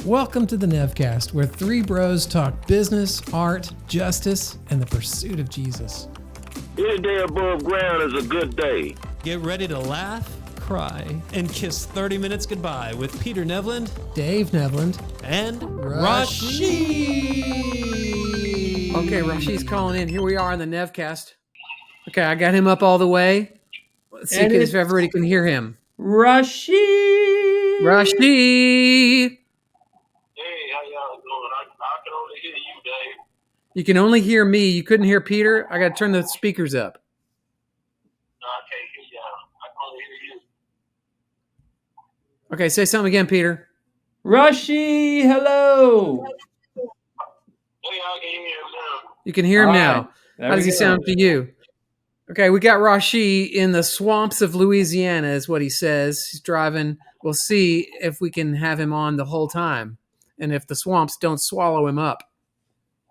Welcome to the Nevcast, where three bros talk business, art, justice, and the pursuit of Jesus. Any day above ground is a good day. Get ready to laugh, cry, and kiss 30 minutes goodbye with Peter Nevland, Dave Nevland, and Rashid. Okay, Rashid's calling in. Here we are on the Nevcast. Okay, I got him up all the way. Let's see if everybody can hear him. Rashid! Rashid! Hey, how y'all doing? I can only hear you, Dave. You can only hear me. You couldn't hear Peter? I got to turn the speakers up. No, I can't hear y'all. I can only hear you. Okay, say something again, Peter. Rashid, hello! Hey, I can hear him now. You can hear him All now. right, How does he sound to you? Okay, we got Rashid in the swamps of Louisiana, is what he says. He's driving. We'll see if we can have him on the whole time and if the swamps don't swallow him up.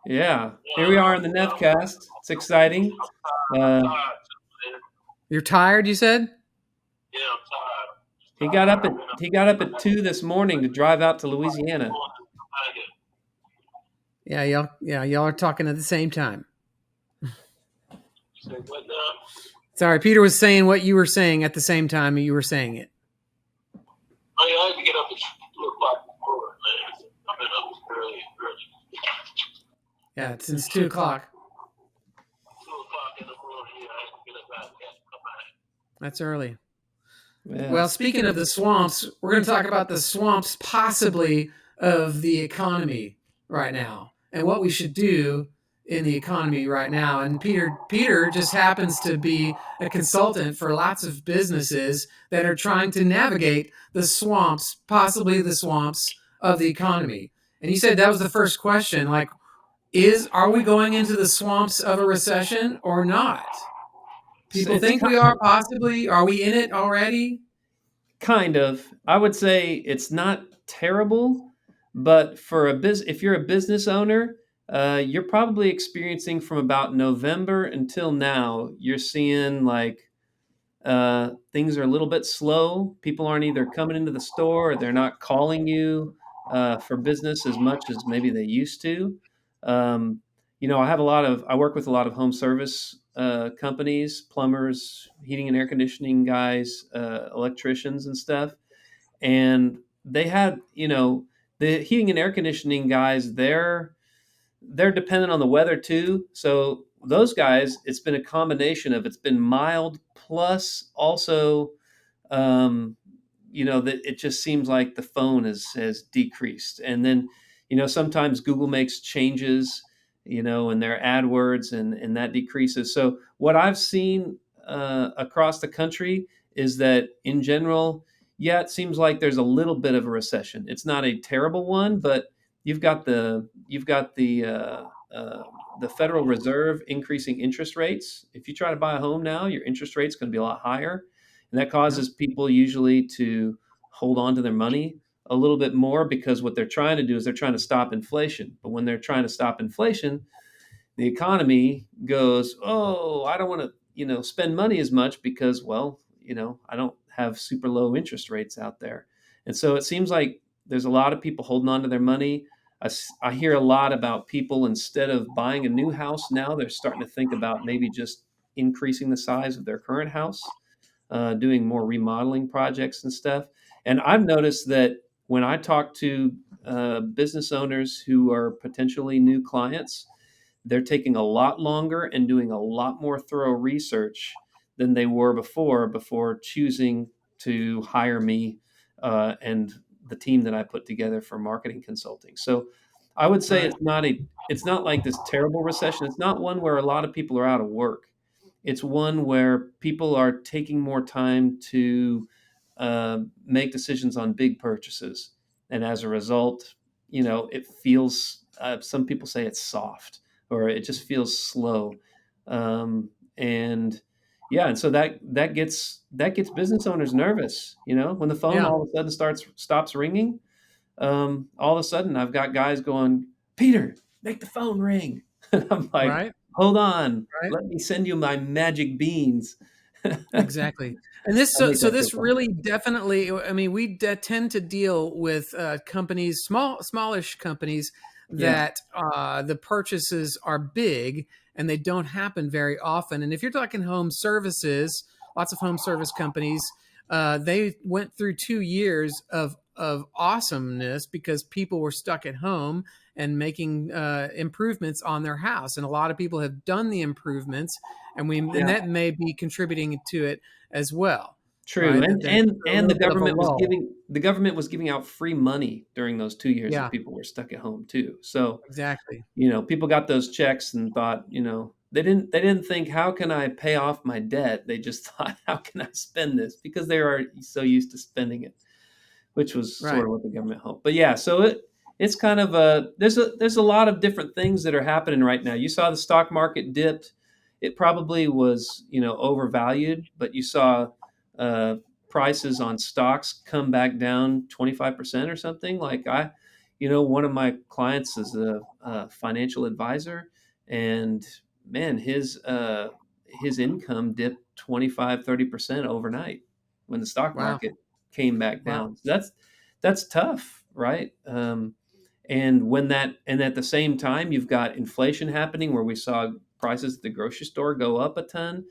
Yeah, here we are on the Nevcast. It's exciting. You're tired, you said? Yeah, I'm tired. He got up at 2 this morning to drive out to Louisiana. Yeah, y'all are talking at the same time. Say what now? Sorry, Peter was saying what you were saying at the same time you were saying it. I had to get up at 2 o'clock in the morning, man. I've been up early. Yeah, since 2 o'clock. 2 o'clock in the morning, yeah, I had to get up out and come back. That's early. Yeah. Well, speaking of the swamps, we're going to talk about the swamps possibly of the economy right now and what we should do in the economy right now. And Peter just happens to be a consultant for lots of businesses that are trying to navigate the swamps, possibly the swamps of the economy. And he said that was the first question, like, are we going into the swamps of a recession or not? People think we are, possibly. Are we in it already? Kind of. I would say it's not terrible, but for if you're a business owner, you're probably experiencing from about November until now, you're seeing like things are a little bit slow. People aren't either coming into the store or they're not calling you for business as much as maybe they used to. I work with a lot of home service companies, plumbers, heating and air conditioning guys, electricians and stuff. And they had, the heating and air conditioning guys, they're dependent on the weather too. So those guys, it's been a combination of, it's been mild plus also, that it just seems like the phone has decreased. And then, sometimes Google makes changes, in their AdWords and that decreases. So what I've seen across the country is that in general, yeah, it seems like there's a little bit of a recession. It's not a terrible one, but you've got the Federal Reserve increasing interest rates. If you try to buy a home now, your interest rate's going to be a lot higher, and that causes people usually to hold on to their money a little bit more because what they're trying to do is they're trying to stop inflation. But when they're trying to stop inflation, the economy goes, oh, I don't want to, spend money as much because, well, I don't have super low interest rates out there. And so it seems like there's a lot of people holding on to their money. I hear a lot about people, instead of buying a new house now, they're starting to think about maybe just increasing the size of their current house, doing more remodeling projects and stuff. And I've noticed that when I talk to business owners who are potentially new clients, they're taking a lot longer and doing a lot more thorough research than they were before choosing to hire me and the team that I put together for marketing consulting. So I would say it's not like this terrible recession. It's not one where a lot of people are out of work. It's one where people are taking more time to make decisions on big purchases. And as a result, it feels, some people say it's soft, or it just feels slow. And so that gets business owners nervous, when the phone all of a sudden stops ringing. All of a sudden I've got guys going, Peter, make the phone ring. And I'm like, hold on, let me send you my magic beans. Exactly. And this, I make so that so this funny. really definitely, I mean, we tend to deal with companies, smallish companies Yeah, that the purchases are big and they don't happen very often. And if you're talking home services, lots of home service companies, they went through 2 years of awesomeness because people were stuck at home and making improvements on their house. And a lot of people have done the improvements, and yeah. that may be contributing to it as well, True, right? That and there's and a and little bit of a lull. the government was giving out free money during those 2 years that Yeah, people were stuck at home too. So, exactly. people got those checks and thought, they didn't think, "How can I pay off my debt?" They just thought, "How can I spend this?" Because they are so used to spending it, which was sort Right. of what the government hoped. But yeah, so it's kind of there's a lot of different things that are happening right now. You saw the stock market dipped. It probably was, overvalued, but you saw uh, prices on stocks come back down 25% or something. Like one of my clients is a financial advisor, and man, his income dipped 25-30% overnight when the stock Wow. market came back Wow. down. So that's tough, right? And at the same time, you've got inflation happening where we saw prices at the grocery store go up a ton.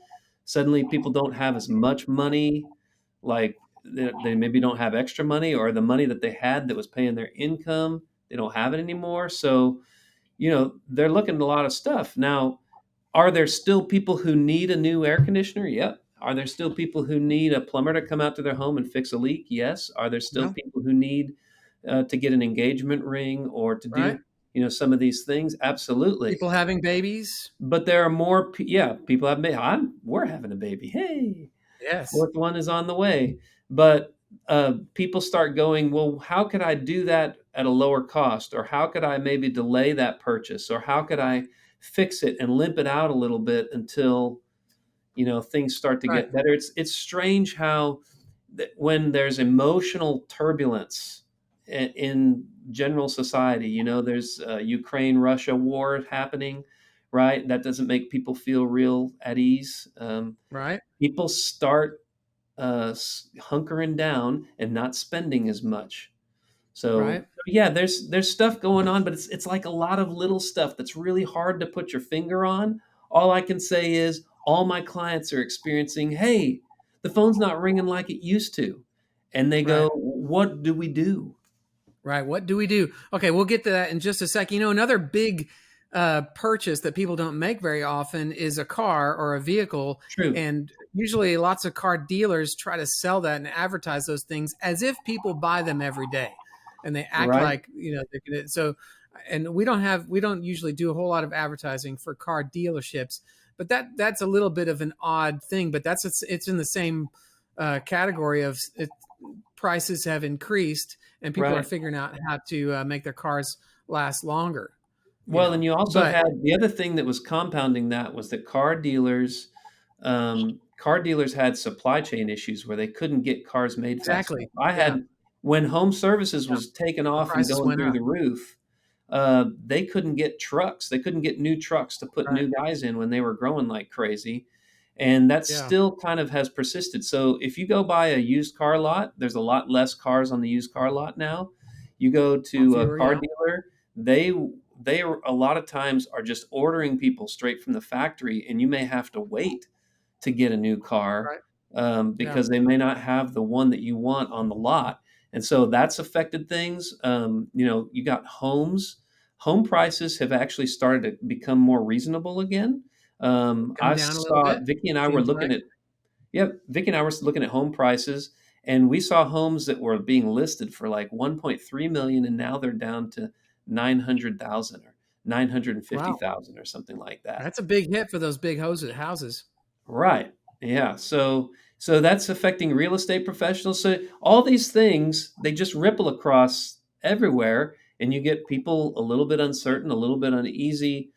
Suddenly, people don't have as much money, like they maybe don't have extra money, or the money that they had that was paying their income, they don't have it anymore. So, they're looking at a lot of stuff. Now, are there still people who need a new air conditioner? Yep. Are there still people who need a plumber to come out to their home and fix a leak? Yes. Are there still Yeah. people who need to get an engagement ring or to Right. do, some of these things? Absolutely. People having babies. But there are more. Yeah, people have. We're having a baby. Hey, Yes. fourth one is on the way. But people start going, well, how could I do that at a lower cost? Or how could I maybe delay that purchase? Or how could I fix it and limp it out a little bit until, things start to Right. get better? It's strange how when there's emotional turbulence in general society, there's Ukraine Russia war happening, right? That doesn't make people feel real at ease. Right. People start hunkering down and not spending as much. So Right. yeah, there's stuff going on, but it's like a lot of little stuff that's really hard to put your finger on. All I can say is all my clients are experiencing, hey, the phone's not ringing like it used to. And they go, Right. what do we do? Right. What do we do? Okay, we'll get to that in just a sec. Another big purchase that people don't make very often is a car or a vehicle. True. And usually lots of car dealers try to sell that and advertise those things as if people buy them every day. And they act Right. like, they're gonna, so, and we don't usually do a whole lot of advertising for car dealerships, but that's a little bit of an odd thing, but it's in the same category of prices have increased and people are Right. figuring out how to make their cars last longer. Well, and you also But had the other thing that was compounding that was that car dealers had supply chain issues where they couldn't get cars made fast enough. exactly, I yeah, had when home services yeah, was taking the off and prices going went through up. the roof, they couldn't get trucks. They couldn't get new trucks to put Right, new guys in when they were growing like crazy. And that yeah, still kind of has persisted. So if you go buy a used car lot, there's a lot less cars on the used car lot now. You go to a fewer, car yeah, dealer, they a lot of times are just ordering people straight from the factory, and you may have to wait to get a new car right, yeah, because they may not have the one that you want on the lot. And so that's affected things. You got homes. Home prices have actually started to become more reasonable again. come I down a little saw bit, Vicky and I were seems looking like. at Yep, Vicky and I were looking at home prices, and we saw homes that were being listed for like 1.3 million, and now they're down to 900,000 or Wow, 950,000 or something like that. that's a big hit for those big houses. Right. Yeah. So that's affecting real estate professionals. So all these things, they just ripple across everywhere, and you get people a little bit uncertain, a little bit uneasy,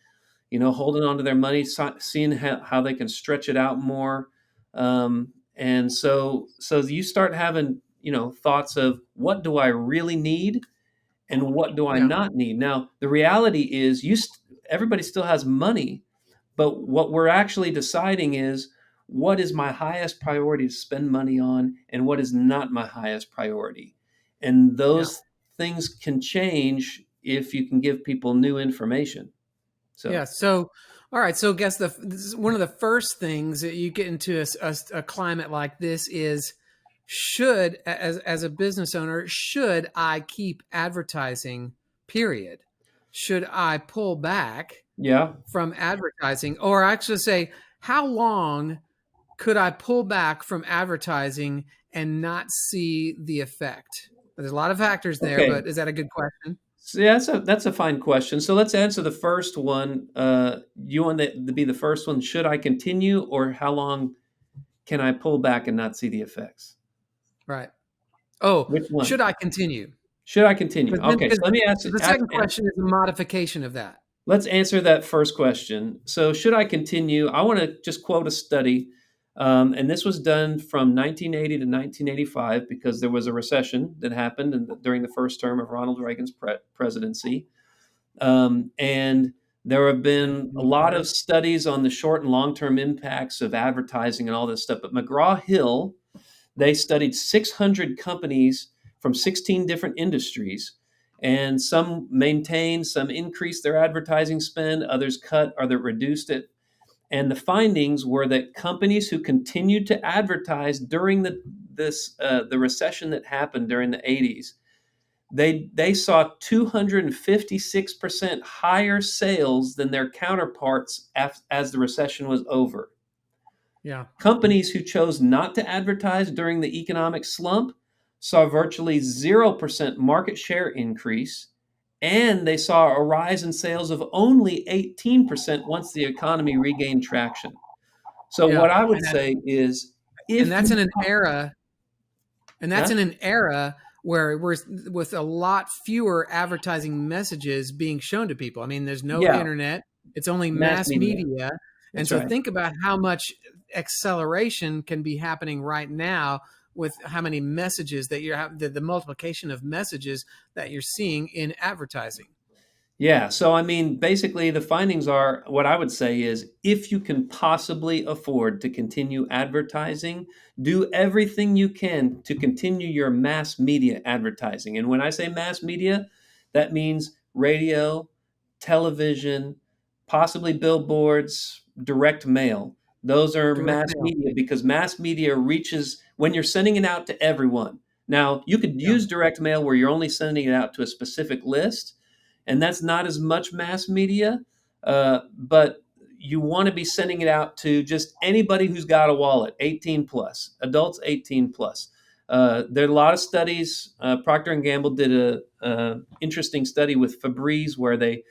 holding on to their money, seeing how they can stretch it out more. And so you start having, thoughts of what do I really need and what do I Yeah, not need? Now, the reality is everybody still has money, but what we're actually deciding is what is my highest priority to spend money on and what is not my highest priority. And Yeah. those things can change if you can give people new information. Yeah. So, So, all right. So, I guess one of the first things that you get into a climate like this is, as a business owner, should I keep advertising? Period. Should I pull back yeah. from advertising, or actually say, how long could I pull back from advertising and not see the effect? There's a lot of factors there, Okay. but is that a good question? So yeah, that's a fine question. So let's answer the first one. You want to be the first one. Should I continue, or how long can I pull back and not see the effects? Right. Oh, Which one? should I continue? Should I continue? Because then, Okay, so because let me ask. the second question is a modification of that. Let's answer that first question. So, should I continue? I want to just quote a study, and this was done from 1980 to 1985 because there was a recession that happened during the first term of Ronald Reagan's presidency. And there have been a lot of 1985. studies on the short and long term impacts of advertising and all this stuff. But McGraw Hill, they studied 600 companies from 16 different industries, and some maintained, some increased their advertising spend, others cut or they reduced it. And the findings were that companies who continued to advertise during the recession that happened during the 80s, they saw 256% higher sales than their counterparts as the recession was over. Yeah. Companies who chose not to advertise during the economic slump saw virtually 0% market share increase, and they saw a rise in sales of only 18% once the economy regained traction. So Yeah. what I would And that, say is and if that's in you an era, and that's yeah, in an era where we're with a lot fewer advertising messages being shown to people. I mean, there's no yeah, internet; it's only mass mass media. media, and That's so right. think about how much acceleration can be happening right now with how many messages that you're having, the multiplication of messages that you're seeing in advertising. Yeah. So, I mean, basically, the findings are what I would say is if you can possibly afford to continue advertising, do everything you can to continue your mass media advertising. And when I say mass media, that means radio, television, possibly billboards, direct mail. Those are Direct mass mail. media because mass media reaches when you're sending it out to everyone. Now, you could Yeah. use direct mail where you're only sending it out to a specific list, and that's not as much mass media, but you want to be sending it out to just anybody who's got a wallet, 18 plus, adults 18 plus. There are a lot of studies. Procter and Gamble did a interesting study with Febreze where they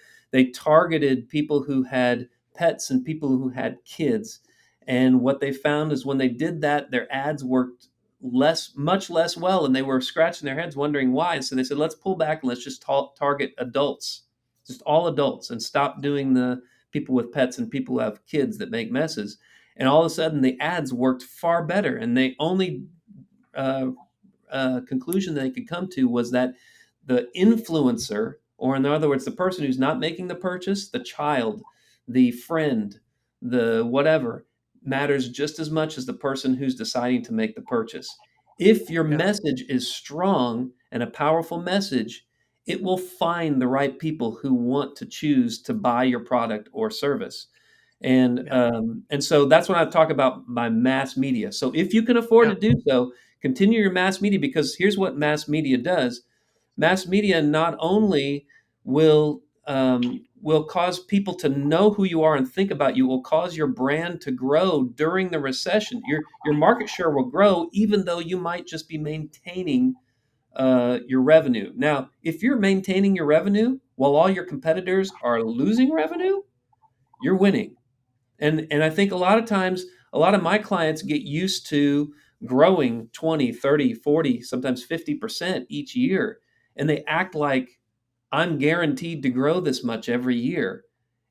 targeted people who had pets and people who had kids, and what they found is when they did that, their ads worked much less well, and they were scratching their heads wondering why. And so they said, let's pull back and let's just target adults, just all adults, and stop doing the people with pets and people who have kids that make messes. And all of a sudden the ads worked far better, and the only uh, conclusion they could come to was that the influencer, or in other words the person who's not making the purchase, the child, the friend, the whatever, matters just as much as the person who's deciding to make the purchase. If your Yeah. message is strong and a powerful message, it will find the right people who want to choose to buy your product or service. Yeah. And so that's when I talk about my mass media. So if you can afford Yeah. to do so, continue your mass media, because here's what mass media does. Mass media not only will cause people to know who you are and think about you, will cause your brand to grow during the recession. Your market share will grow, even though you might just be maintaining your revenue. Now, if you're maintaining your revenue while all your competitors are losing revenue, you're winning. And I think a lot of times, a lot of my clients get used to growing 20, 30, 40, sometimes 50% each year. And they act like I'm guaranteed to grow this much every year.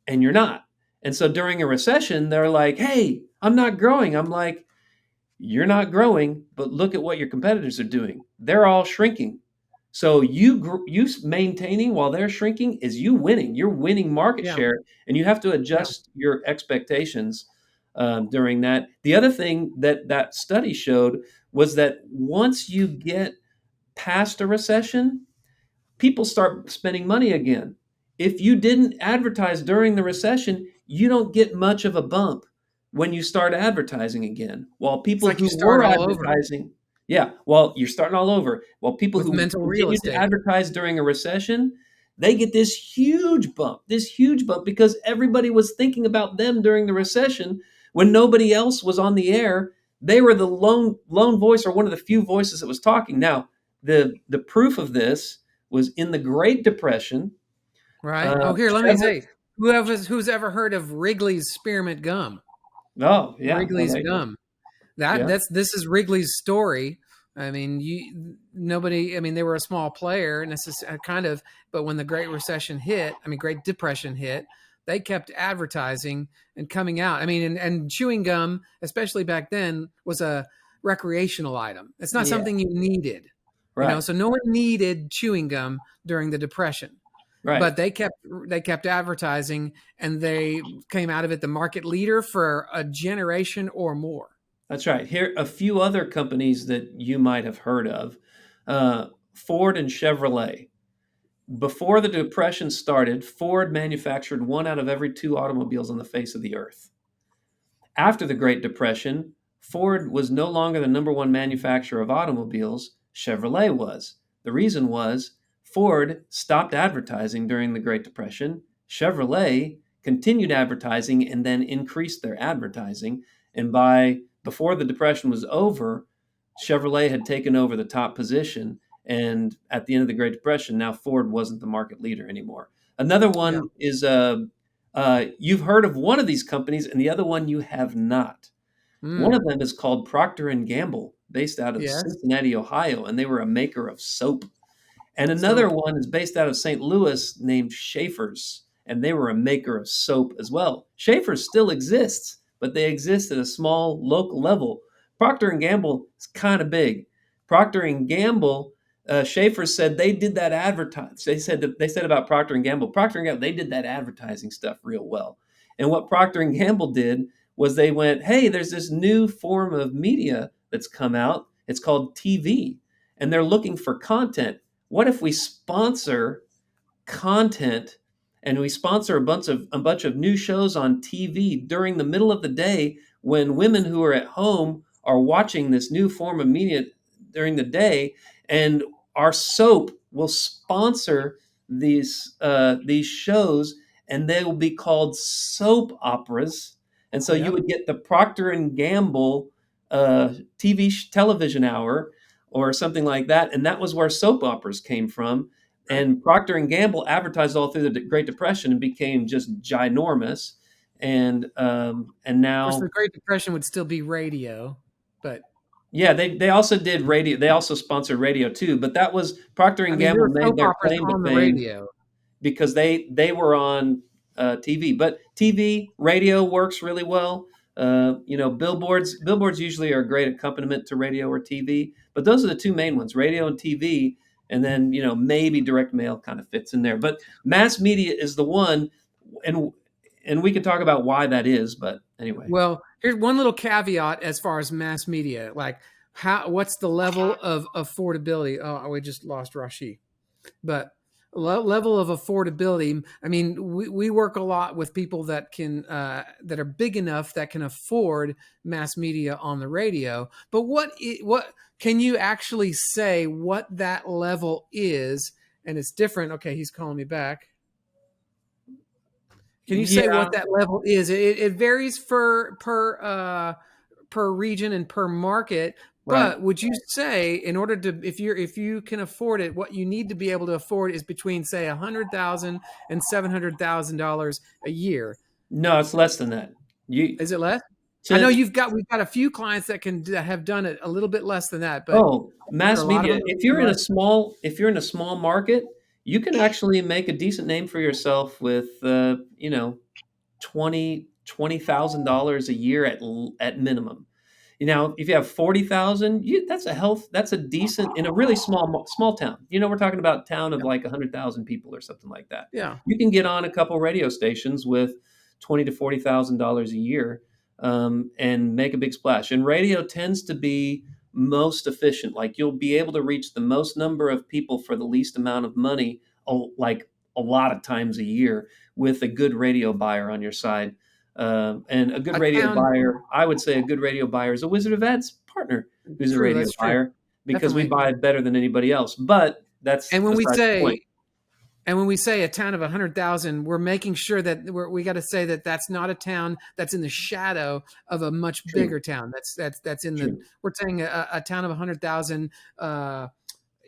And you're not. And so during a recession, they're like, hey, I'm not growing. I'm like, you're not growing, but look at what your competitors are doing. They're all shrinking. So you maintaining while they're shrinking is you winning. You're winning market Yeah. share, and you have to Yeah. adjust your expectations. during that. The other thing that study showed was that once you get past a recession, people start spending money again. If you didn't advertise during the recession, you don't get much of a bump when you start advertising again. While It's people like you who start were all over advertising, yeah, well, you're starting all over. While people with who mental real continued to estate. advertise during a recession, they get this huge bump because everybody was thinking about them during the recession when nobody else was on the air. They were the lone voice or one of the few voices that was talking. Now, the proof of this was in the Great Depression. Right. Uh, Oh, here, let me Chevrolet, say, who's ever heard of Wrigley's spearmint gum? oh yeah, well, Wrigley's there you go. gum. Yeah, This is Wrigley's story. I mean, nobody. I mean, they were a small player, and this is kind of. But when the Great Recession hit, I mean, Great Depression hit, they kept advertising and coming out. I mean, and chewing gum, especially back then, was a recreational item. It's not yeah, something you needed, right, So no one needed chewing gum during the Depression, right. but they kept advertising, and they came out of it the market leader for a generation or more. That's right. Here, a few other companies that you might have heard of: Ford and Chevrolet. Before the Depression started, Ford manufactured one out of every two automobiles on the face of the earth. After the Great Depression, Ford was no longer the number one manufacturer of automobiles, Chevrolet was. The reason was Ford stopped advertising during the Great Depression. Chevrolet continued advertising and then increased their advertising. And by before the Depression was over, Chevrolet had taken over the top position. And at the end of the Great Depression, now Ford wasn't the market leader anymore. Another Yeah. one is you've heard of one of these companies, and the other one you have not. One Mm. of them is called Procter and Gamble, based out of Yes. Cincinnati, Ohio, and they were a maker of soap. And another Soap. one is based out of St. Louis named Schaefer's, and they were a maker of soap as well. Schaefer's still exists, but they exist at a small local level. Procter and Gamble is kind of big. Procter and Gamble, Schaefer said they did that advertise. They said about Procter and Gamble. Procter and Gamble, they did that advertising stuff real well. And what Procter and Gamble did was they went, "Hey, there's this new form of media that's come out. It's called TV, and they're looking for content. What if we sponsor content and we sponsor a bunch of new shows on TV during the middle of the day when women who are at home are watching this new form of media during the day, and our soap will sponsor these shows, and they will be called soap operas. And so you Yep. would get the Procter and Gamble television hour or something like that, and that was where soap operas came from. Right. And Procter and Gamble advertised all through the Great Depression and became just ginormous. And Of course, the now, Great Depression would still be radio, but yeah, they also did radio. They also sponsored radio too. But that was Procter I and mean, there Gamble were made soap their operas claim to on the fame radio. because they were on TV. But TV, radio works really well. Billboards usually are a great accompaniment to radio or TV. But those are the two main ones: radio and TV. And then maybe direct mail kind of fits in there. But mass media is the one, and we can talk about why that is. But anyway, Well, here's one little caveat as far as mass media, like what's the level of affordability? Oh, we just lost Rashi, but level of affordability. I mean, we work a lot with people that that are big enough that can afford mass media on the radio. But what can you actually say what that level is? And it's different. Okay, he's calling me back. Can you say yeah, what that level is? It varies per region and per market. right. But would you say, in order to, if you can afford it, what you need to be able to afford is between, say, $100,000 and $700,000 a year? No, it's less than that. You Is it less? I know to we've got a few clients that have done it a little bit less than that, but Oh, there mass are a lot of media. them If that you're do in a less. small market, you can actually make a decent name for yourself with 20,000 dollars a year at minimum. If you have 40,000, that's a decent in a really small town. We're talking about a town of Yeah, like 100,000 people or something like that. yeah, You can get on a couple radio stations with 20 to $40,000 a year. and make a big splash. And radio tends to be most efficient. Like you'll be able to reach the most number of people for the least amount of money, like a lot of times a year with a good radio buyer on your side. And a good A radio town. buyer, I would say a good radio buyer is a Wizard of Ed's partner who's a True. radio That's true. buyer because we Definitely. buy better than anybody else. But that's And when we besides the point. say And when we say a town of 100,000, we're making sure that we got to say that that's not a town that's in the shadow of a much True, bigger town. That's in the. true. We're saying a town of 100,000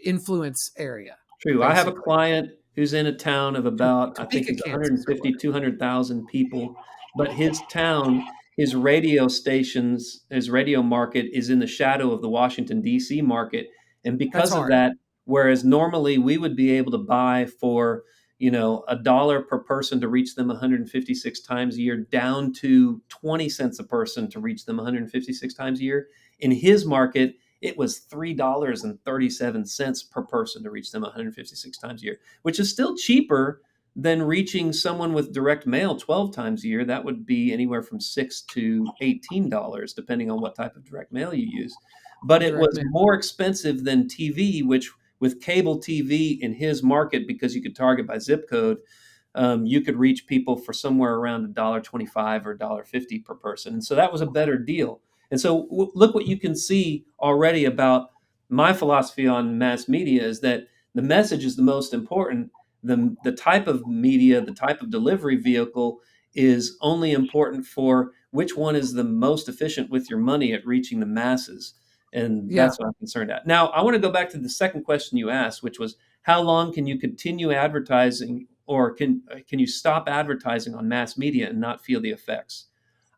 influence area, True. I have a basically. client who's in a town of about, I think Topeka, he's Kansas, or 150, 200,000 people, but his town, his radio stations, his radio market is in the shadow of the Washington, D.C. market. And that's because of hard. that, whereas normally we would be able to buy for, $1 per person to reach them 156 times a year, down to 20 cents a person to reach them 156 times a year. In his market, it was $3.37 per person to reach them 156 times a year, which is still cheaper than reaching someone with direct mail 12 times a year. That would be anywhere from $6 to $18, depending on what type of direct mail you use. But it Direct was mail. more expensive than TV, which with cable TV in his market, because you could target by zip code, you could reach people for somewhere around $1.25 or $1.50 per person. And so that was a better deal. And so look what you can see already about my philosophy on mass media is that the message is the most important. The type of media, the type of delivery vehicle is only important for which one is the most efficient with your money at reaching the masses. And Yeah. that's what I'm concerned at. Now, I want to go back to the second question you asked, which was how long can you continue advertising or can you stop advertising on mass media and not feel the effects?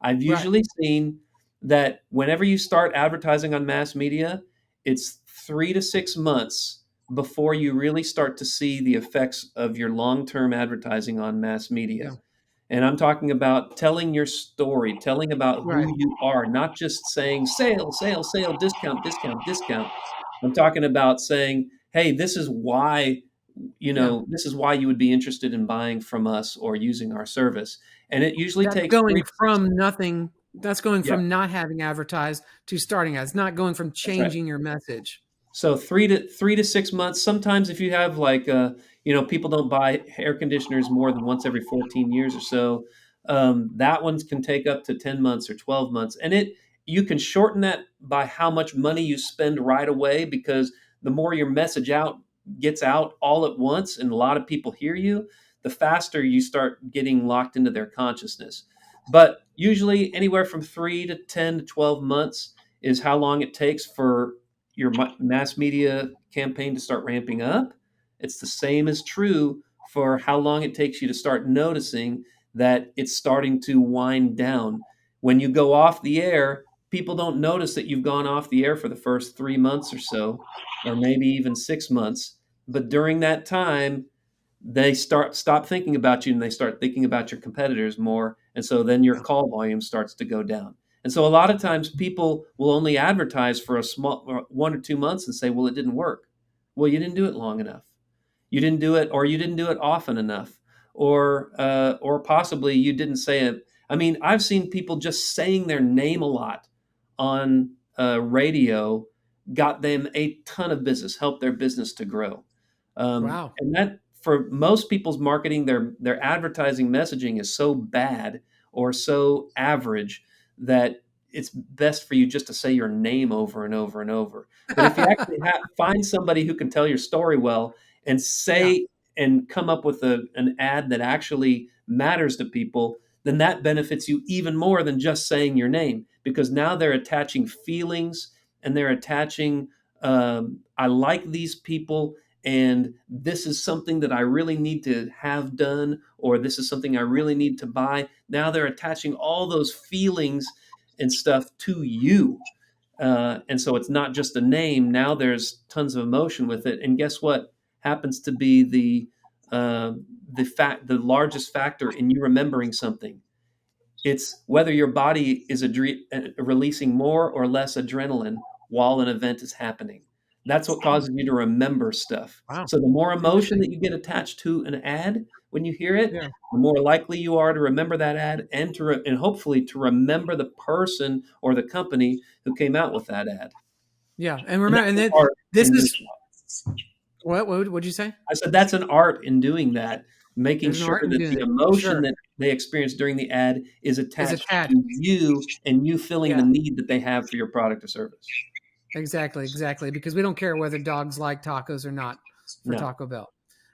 I've Right. usually seen that whenever you start advertising on mass media, it's 3 to 6 months before you really start to see the effects of your long-term advertising on mass media. Yeah. And I'm talking about telling your story, telling about Right. who you are, not just saying sale, sale, sale, discount, discount, discount. I'm talking about saying, hey, Yeah. this is why you would be interested in buying from us or using our service. And it usually That's takes going three to six. from nothing. That's going Yeah, from not having advertised to starting as, not going from that's right. changing your message. So 3 to 6 months. Sometimes if you have like people don't buy air conditioners more than once every 14 years or so. That one can take up to 10 months or 12 months. And you can shorten that by how much money you spend right away, because the more your message out gets out all at once and a lot of people hear you, the faster you start getting locked into their consciousness. But usually anywhere from 3 to 10 to 12 months is how long it takes for your mass media campaign to start ramping up. It's the same as true for how long it takes you to start noticing that it's starting to wind down. When you go off the air, people don't notice that you've gone off the air for the first 3 months or so, or maybe even 6 months. But during that time, they stop thinking about you and they start thinking about your competitors more. And so then your Yeah. call volume starts to go down. And so a lot of times people will only advertise for a small 1 or 2 months and say, well, it didn't work. Well, you didn't do it long enough. You didn't do it, or you didn't do it often enough, or possibly you didn't say it. I mean, I've seen people just saying their name a lot on radio got them a ton of business, helped their business to grow. Wow. And that for most people's marketing, their advertising messaging is so bad or so average that it's best for you just to say your name over and over and over. But if you actually find somebody who can tell your story well and Yeah. say and come up with an ad that actually matters to people, then that benefits you even more than just saying your name, because now they're attaching feelings and they're attaching, I like these people and this is something that I really need to have done, or this is something I really need to buy. Now they're attaching all those feelings and stuff to you. And so it's not just a name. Now there's tons of emotion with it. And guess what happens to be the largest factor in you remembering something? It's whether your body is releasing more or less adrenaline while an event is happening. That's what causes you to remember stuff. Wow. So the more emotion Interesting. that you get attached to an ad, when you hear it, Yeah. the more likely you are to remember that ad and and hopefully to remember the person or the company who came out with that ad. Yeah. And And remember, that's and an then art this in doing is that. what'd you say? I said that's an art in doing that, making There's an sure art in that doing the it. emotion Sure. that they experience during the ad is Is attached attached. to you and you filling the Yeah. need that they have for your product or service. Exactly. Because we don't care whether dogs like tacos or not for No, Taco Bell,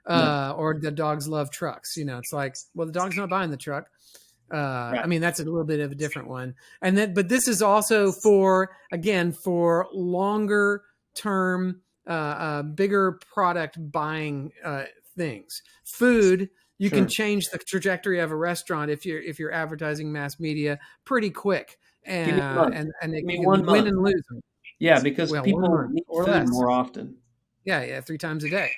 no, or the dogs love trucks. It's like, well, the dog's not buying the truck. I right. mean, that's a little bit of a different one. And then, but this is also for longer term, bigger product buying things. Food, you can Sure. change the trajectory of a restaurant if you're advertising mass media pretty quick, Give me a month. and Give it me can 1 win month. and lose them. Yeah, because Well, 1 people month need or food less. more often. Yeah, 3 times a day.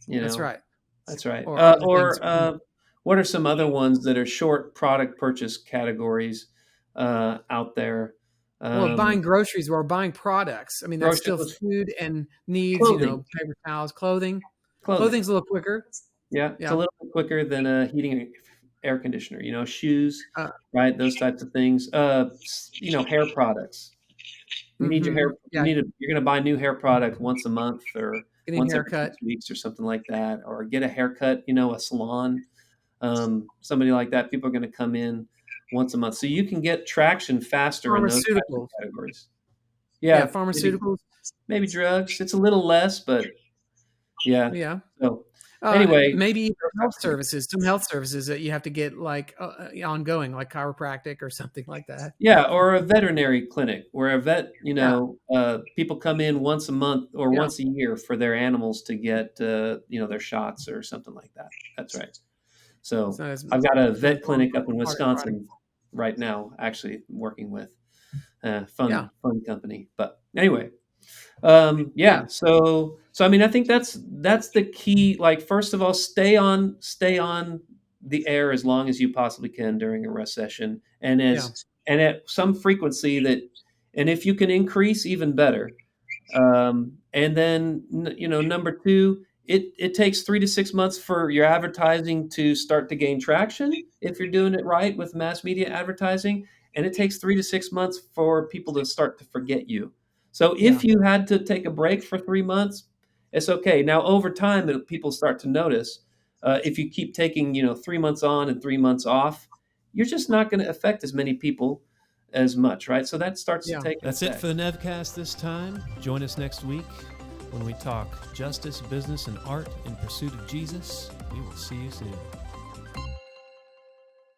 You That's know, right. that's right. Or other things. What are some other ones that are short product purchase categories out there? Well, Um, buying groceries or buying products. I mean, that's groceries, still food and needs. clothing, Paper towels, clothing. clothing. Clothing's a little quicker. Yeah, it's a Yeah. little bit quicker than a heating air conditioner. Shoes, Uh, right? Those types of things. Hair products. You need your hair. Yeah. You're going to buy new hair product once a month or Getting a once every haircut. 6 weeks or something like that, or get a haircut. A salon. Somebody like that. People are going to come in once a month, so you can get traction faster in those types of Pharmaceuticals. categories. Yeah, Yeah, pharmaceuticals. maybe drugs. It's a little less, but yeah. Yeah. So anyway, Maybe even those health types of things. services. Some health services that you have to get like ongoing, like chiropractic or something like that. Yeah, or a veterinary clinic where a vet, Yeah. people come in once a month or Yeah. once a year for their animals to get, their shots or something like that. That's right. It's So not as I've got a it's not as vet long clinic for up in product. Wisconsin right now, actually working with Yeah. fun company. But anyway, Yeah. yeah. So I mean, I think that's the key. Like, first of all, stay on the air as long as you possibly can during a recession, and Yeah. at some frequency that, and if you can increase, even better. And then, number two, it takes 3 to 6 months for your advertising to start to gain traction if you're doing it right with mass media advertising, and it takes 3 to 6 months for people to start to forget you. So Yeah. if you had to take a break for 3 months, it's okay. Now over time, people start to notice. If you keep taking 3 months on and 3 months off, you're just not going to affect as many people as much, right? So that starts to Yeah. take That's it effect. for the Nevcast this time. Join us next week when we talk justice, business, and art in pursuit of Jesus. We will see you soon.